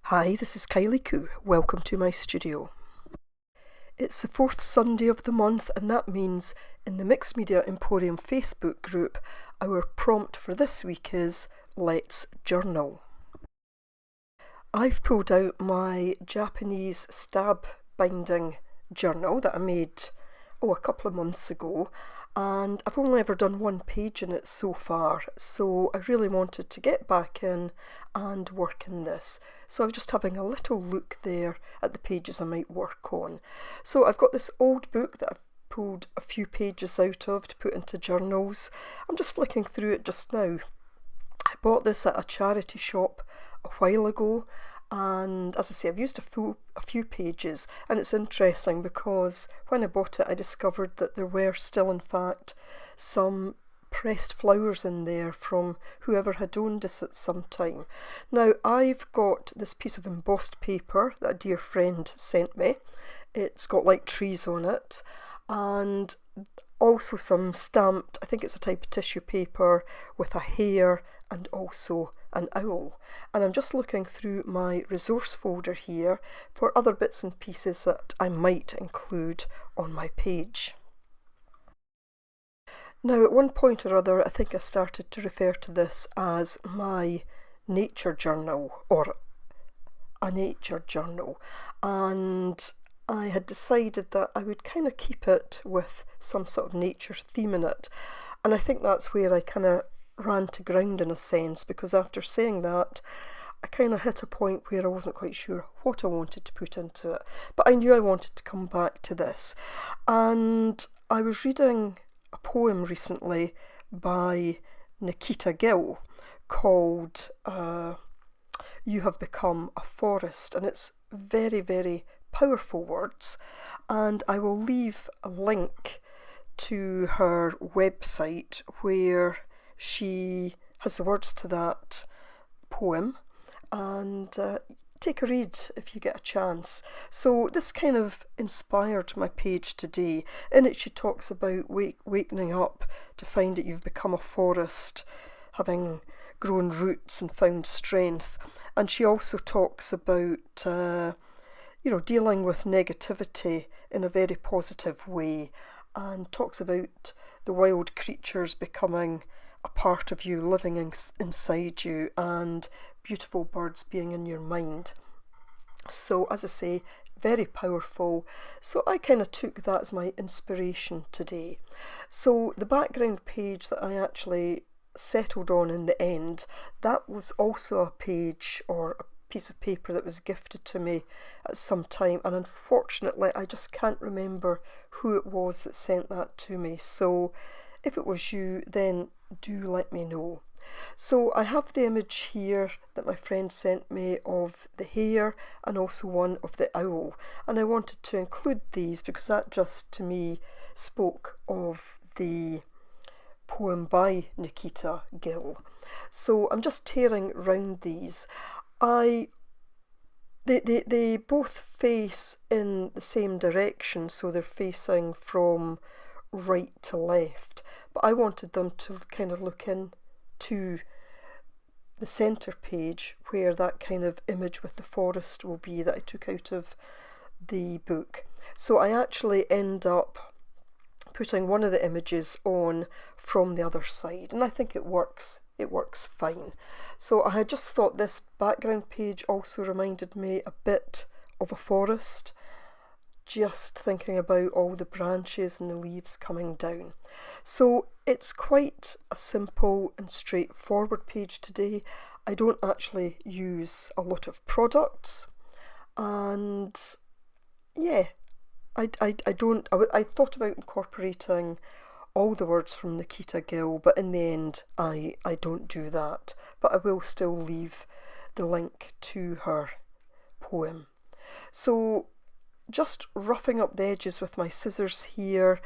Hi, this is Kylie Coo. Welcome to my studio. It's the fourth Sunday of the month, and that means in the Mixed Media Emporium Facebook group, our prompt for this week is Let's Journal. I've pulled out my Japanese stab binding journal that I made a couple of months ago, and I've only ever done one page in it so far, so I really wanted to get back in and work in this. So I'm just having a little look there at the pages I might work on. So I've got this old book that I've pulled a few pages out of to put into journals. I'm just flicking through it just now. I bought this at a charity shop a while ago, and as I say, I've used a few pages, and it's interesting because when I bought it I discovered that there were still in fact some pressed flowers in there from whoever had owned this at some time. Now I've got this piece of embossed paper that a dear friend sent me. It's got like trees on it, and also some stamped, I think it's a type of tissue paper with a hare and also an owl. And I'm just looking through my resource folder here for other bits and pieces that I might include on my page. Now at one point or other I think I started to refer to this as my nature journal or a nature journal, and I had decided that I would kind of keep it with some sort of nature theme in it, and I think that's where I kind of ran to ground in a sense, because after saying that I kind of hit a point where I wasn't quite sure what I wanted to put into it, but I knew I wanted to come back to this. And I was reading a poem recently by Nikita Gill called You Have Become a Forest, and it's very, very powerful words, and I will leave a link to her website where she has the words to that poem, and take a read if you get a chance. So this kind of inspired my page today. In it she talks about wakening up to find that you've become a forest, having grown roots and found strength, and she also talks about dealing with negativity in a very positive way, and talks about the wild creatures becoming a part of you, living inside you, and beautiful birds being in your mind. So as I say, very powerful. So I kind of took that as my inspiration today. So the background page that I actually settled on in the end, that was also a page or a piece of paper that was gifted to me at some time, and unfortunately I just can't remember who it was that sent that to me. So if it was you, then do let me know. So I have the image here that my friend sent me of the hare and also one of the owl, and I wanted to include these because that just to me spoke of the poem by Nikita Gill. So I'm just tearing round these. They both face in the same direction, so they're facing from right to left, but I wanted them to kind of look in to the centre page where that kind of image with the forest will be that I took out of the book. So I actually end up putting one of the images on from the other side, and I think it works fine. So I had just thought this background page also reminded me a bit of a forest, just thinking about all the branches and the leaves coming down. So it's quite a simple and straightforward page today. I don't actually use a lot of products, and yeah, I thought about incorporating all the words from Nikita Gill, but in the end I don't do that, but I will still leave the link to her poem. So just roughing up the edges with my scissors here.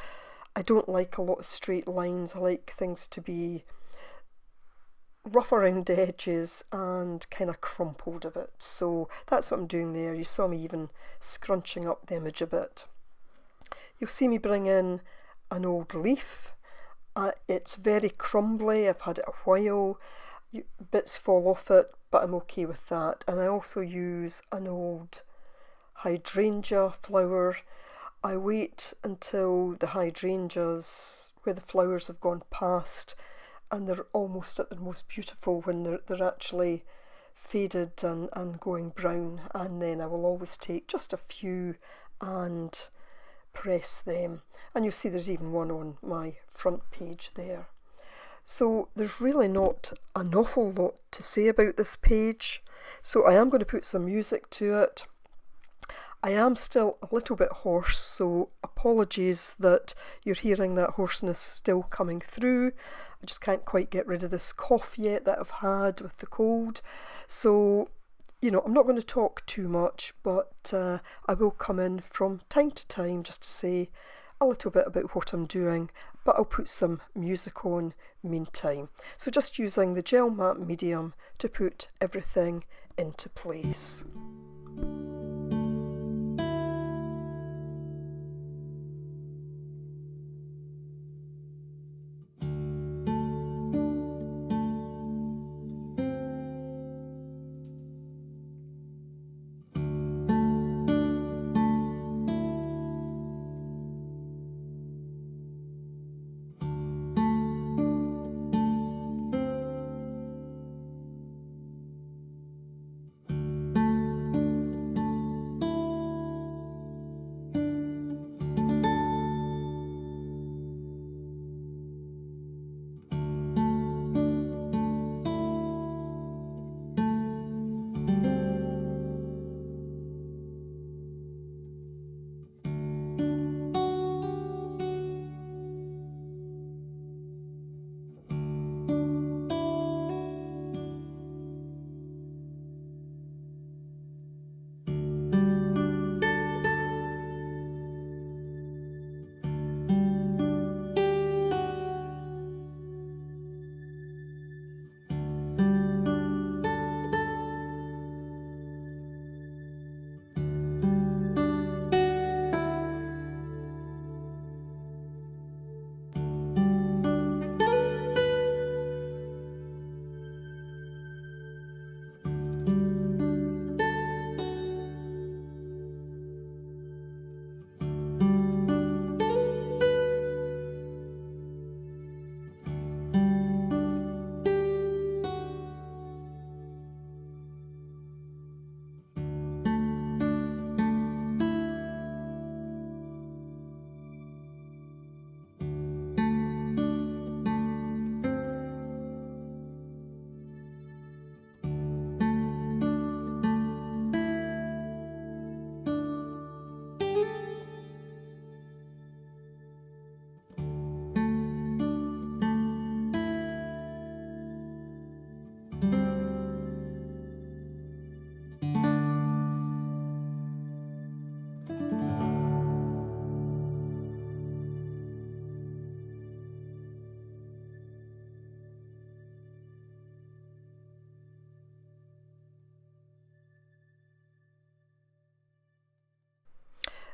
I don't like a lot of straight lines. I like things to be rough around the edges and kind of crumpled a bit. So that's what I'm doing there. You saw me even scrunching up the image a bit. You'll see me bring in an old leaf. It's very crumbly. I've had it a while. Bits fall off it, but I'm okay with that. And I also use an old hydrangea flower. I wait until the hydrangeas, where the flowers have gone past, and they're almost at their most beautiful when they're actually faded and going brown, and then I will always take just a few and press them. And you'll see there's even one on my front page there. So there's really not an awful lot to say about this page, so I am going to put some music to it. I am still a little bit hoarse, so apologies that you're hearing that hoarseness still coming through. I just can't quite get rid of this cough yet that I've had with the cold. So, I'm not going to talk too much, but I will come in from time to time just to say a little bit about what I'm doing, but I'll put some music on meantime. So just using the gel matte medium to put everything into place.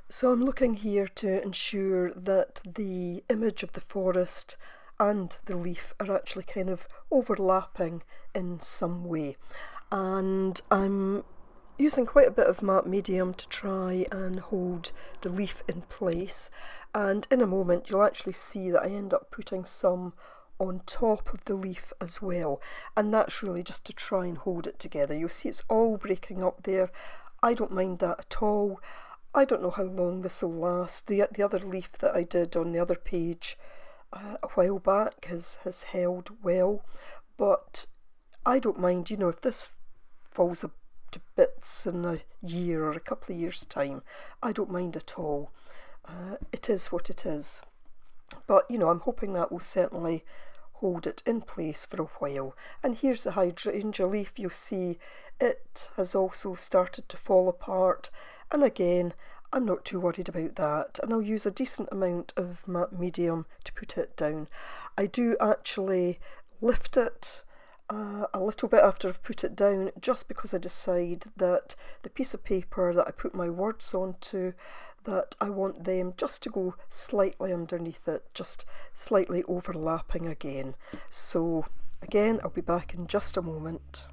So I'm looking here to ensure that the image of the forest and the leaf are actually kind of overlapping in some way. And I'm using quite a bit of matte medium to try and hold the leaf in place. And in a moment you'll actually see that I end up putting some on top of the leaf as well. And that's really just to try and hold it together. You'll see it's all breaking up there. I don't mind that at all. I don't know how long this will last. The other leaf that I did on the other page a while back has held well, but I don't mind, if this falls to bits in a year or a couple of years' time. I don't mind at all. It is what it is. But, I'm hoping that will certainly hold it in place for a while. And here's the hydrangea leaf. You'll see it has also started to fall apart. And again, I'm not too worried about that, and I'll use a decent amount of matte medium to put it down. I do actually lift it a little bit after I've put it down, just because I decide that the piece of paper that I put my words onto, that I want them just to go slightly underneath it, just slightly overlapping again. So again, I'll be back in just a moment.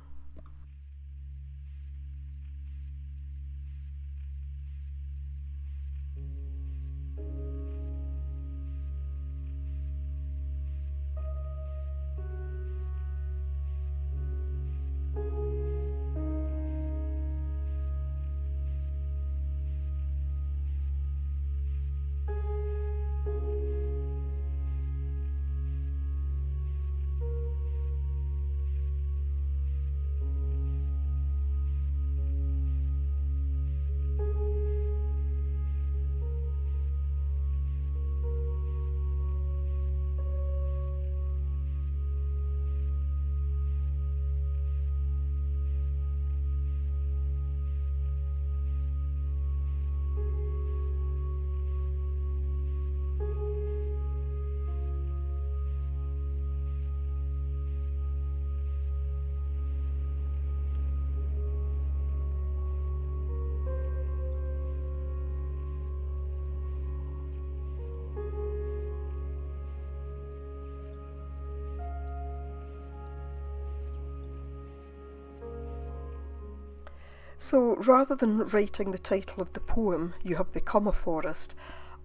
So rather than writing the title of the poem, "You Have Become a Forest,"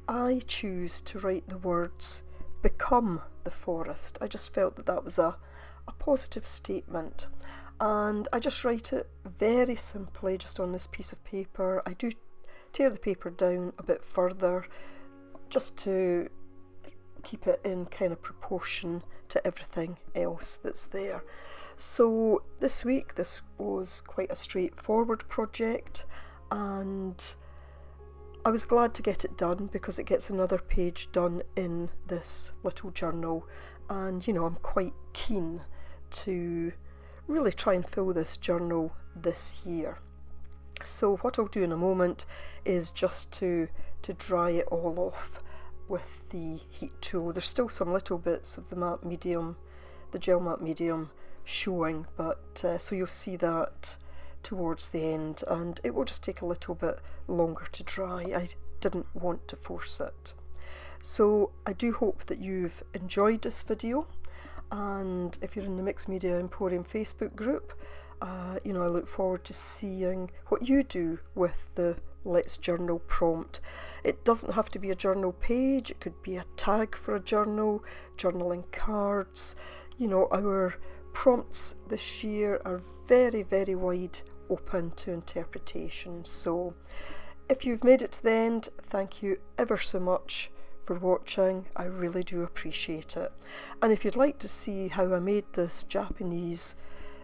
I choose to write the words, "Become the forest." I just felt that that was a positive statement. And I just write it very simply, just on this piece of paper. I do tear the paper down a bit further, just to keep it in kind of proportion to everything else that's there. So this week, this was quite a straightforward project, and I was glad to get it done because it gets another page done in this little journal. And you know, I'm quite keen to really try and fill this journal this year. So what I'll do in a moment is just to dry it all off with the heat tool. There's still some little bits of the matte medium, the gel matte medium showing, but so you'll see that towards the end, and it will just take a little bit longer to dry. I didn't want to force it. So I do hope that you've enjoyed this video, and if you're in the Mixed Media Emporium Facebook group, you know, I look forward to seeing what you do with the Let's Journal prompt. It doesn't have to be a journal page, it could be a tag for a journal, journaling cards. You know, our prompts this year are very, very wide open to interpretation. So if you've made it to the end, thank you ever so much for watching. I really do appreciate it. And if you'd like to see how I made this Japanese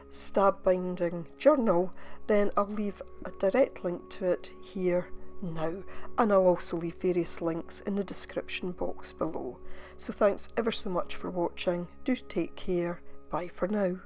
stab binding journal, then I'll leave a direct link to it here now, and I'll also leave various links in the description box below. So thanks ever so much for watching. Do take care. Bye for now.